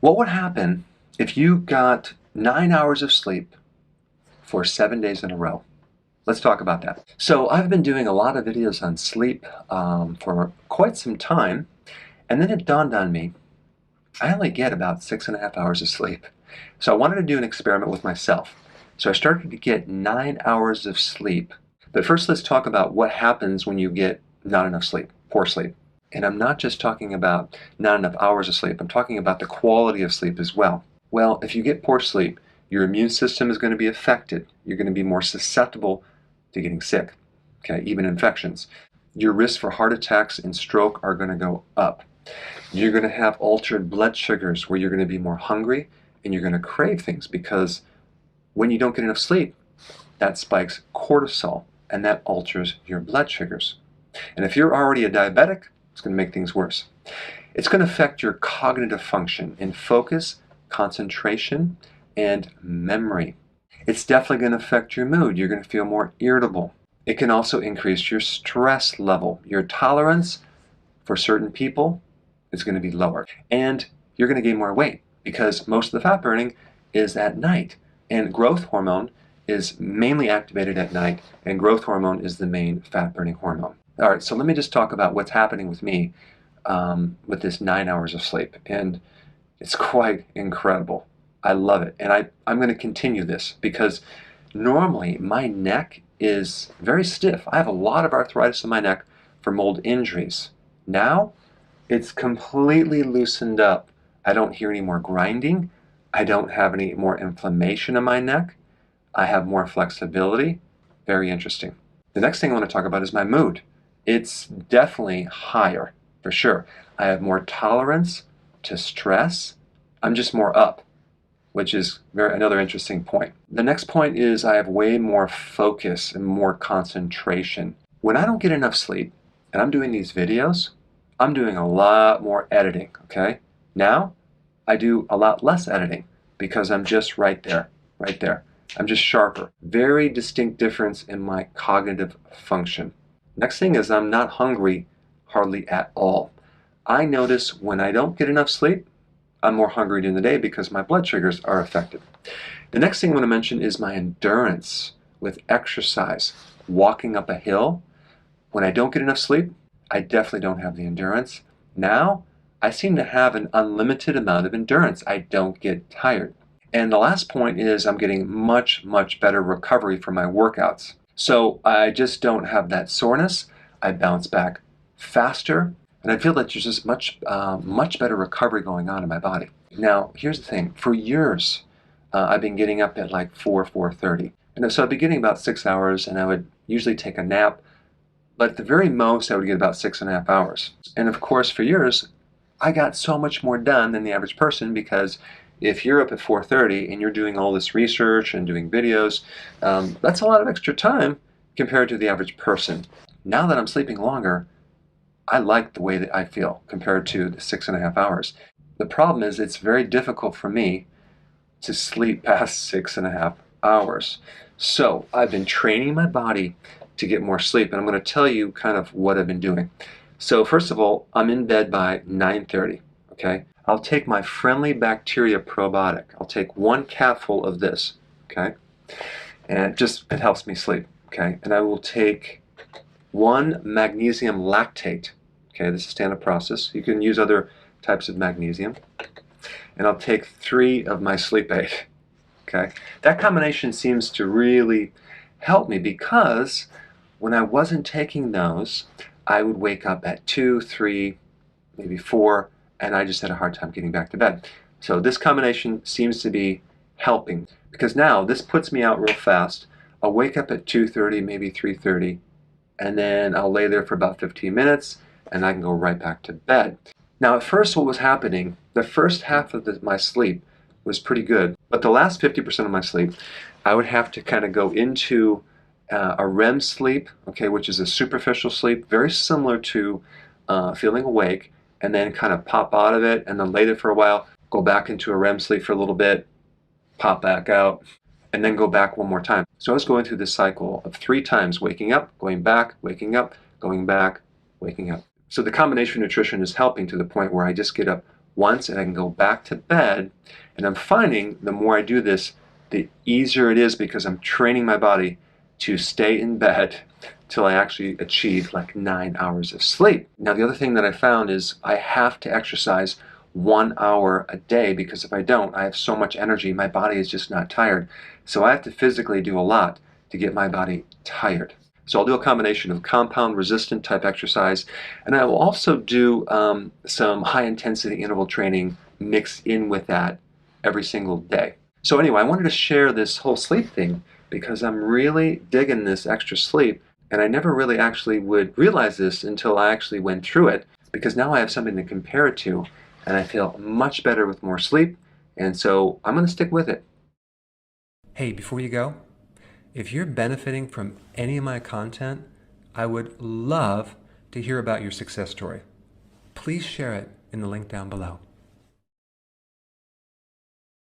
What would happen if you got 9 hours of sleep for 7 days in a row? Let's talk about that. So I've been doing a lot of videos on sleep for quite some time, and then it dawned on me, I only get about 6.5 hours of sleep. So I wanted to do an experiment with myself. So I started to get 9 hours of sleep. But first let's talk about what happens when you get not enough sleep, poor sleep. And I'm not just talking about not enough hours of sleep, I'm talking about the quality of sleep as well. Well, if you get poor sleep, your immune system is going to be affected. You're going to be more susceptible to getting sick, okay, even infections. Your risks for heart attacks and stroke are going to go up. You're going to have altered blood sugars where you're going to be more hungry and you're going to crave things because when you don't get enough sleep, that spikes cortisol and that alters your blood sugars. And if you're already a diabetic, it's going to make things worse. It's going to affect your cognitive function in focus, concentration, and memory. It's definitely going to affect your mood. You're going to feel more irritable. It can also increase your stress level. Your tolerance for certain people is going to be lower. And you're going to gain more weight because most of the fat burning is at night. And growth hormone is mainly activated at night, and growth hormone is the main fat burning hormone. All right, so let me just talk about what's happening with me with this 9 hours of sleep. And it's quite incredible. I love it. And I'm going to continue this because normally my neck is very stiff. I have a lot of arthritis in my neck from old injuries. Now it's completely loosened up. I don't hear any more grinding. I don't have any more inflammation in my neck. I have more flexibility. Very interesting. The next thing I want to talk about is my mood. It's definitely higher, for sure. I have more tolerance to stress. I'm just more up, which is another interesting point. The next point is I have way more focus and more concentration. When I don't get enough sleep and I'm doing these videos, I'm doing a lot more editing, okay? Now, I do a lot less editing because I'm just right there. I'm just sharper. Very distinct difference in my cognitive function. Next thing is I'm not hungry hardly at all. I notice when I don't get enough sleep, I'm more hungry during the day because my blood sugars are affected. The next thing I want to mention is my endurance with exercise. Walking up a hill, when I don't get enough sleep, I definitely don't have the endurance. Now, I seem to have an unlimited amount of endurance. I don't get tired. And the last point is I'm getting much, much better recovery from my workouts. So I just don't have that soreness. I bounce back faster. And I feel that there's just much better recovery going on in my body. Now, here's the thing. For years, I've been getting up at like 4:30. And so I'd be getting about 6 hours, and I would usually take a nap. But at the very most, I would get about 6.5 hours. And of course, for years, I got so much more done than the average person because if you're up at 4:30 and you're doing all this research and doing videos, that's a lot of extra time compared to the average person. Now that I'm sleeping longer, I like the way that I feel compared to the 6.5 hours. The problem is it's very difficult for me to sleep past 6.5 hours. So I've been training my body to get more sleep, and I'm going to tell you kind of what I've been doing. So first of all, I'm in bed by 9:30, okay? I'll take my Friendly Bacteria probiotic. I'll take 1 capful of this, okay? And it helps me sleep, okay? And I will take 1 magnesium lactate. Okay, this is standard process. You can use other types of magnesium. And I'll take 3 of my sleep aid. Okay, that combination seems to really help me because when I wasn't taking those, I would wake up at 2, 3, maybe 4, and I just had a hard time getting back to bed. So this combination seems to be helping because now this puts me out real fast. I'll wake up at 2:30, maybe 3:30, and then I'll lay there for about 15 minutes and I can go right back to bed. Now at first what was happening, the first half of my sleep was pretty good, but the last 50% of my sleep, I would have to kind of go into a REM sleep, okay, which is a superficial sleep, very similar to feeling awake, and then kind of pop out of it and then lay there for a while, go back into a REM sleep for a little bit, pop back out, and then go back one more time. So I was going through this cycle of 3 times, waking up, going back, waking up, going back, waking up. So the combination of nutrition is helping to the point where I just get up once and I can go back to bed. And I'm finding the more I do this, the easier it is because I'm training my body to stay in bed till I actually achieve like 9 hours of sleep. Now, the other thing that I found is I have to exercise 1 hour a day, because if I don't, I have so much energy, my body is just not tired. So I have to physically do a lot to get my body tired. So I'll do a combination of compound resistant type exercise, and I will also do some high intensity interval training mixed in with that every single day. So anyway, I wanted to share this whole sleep thing because I'm really digging this extra sleep, and I never really actually would realize this until I actually went through it, because now I have something to compare it to, and I feel much better with more sleep, and so I'm going to stick with it. Hey, before you go, if you're benefiting from any of my content, I would love to hear about your success story. Please share it in the link down below.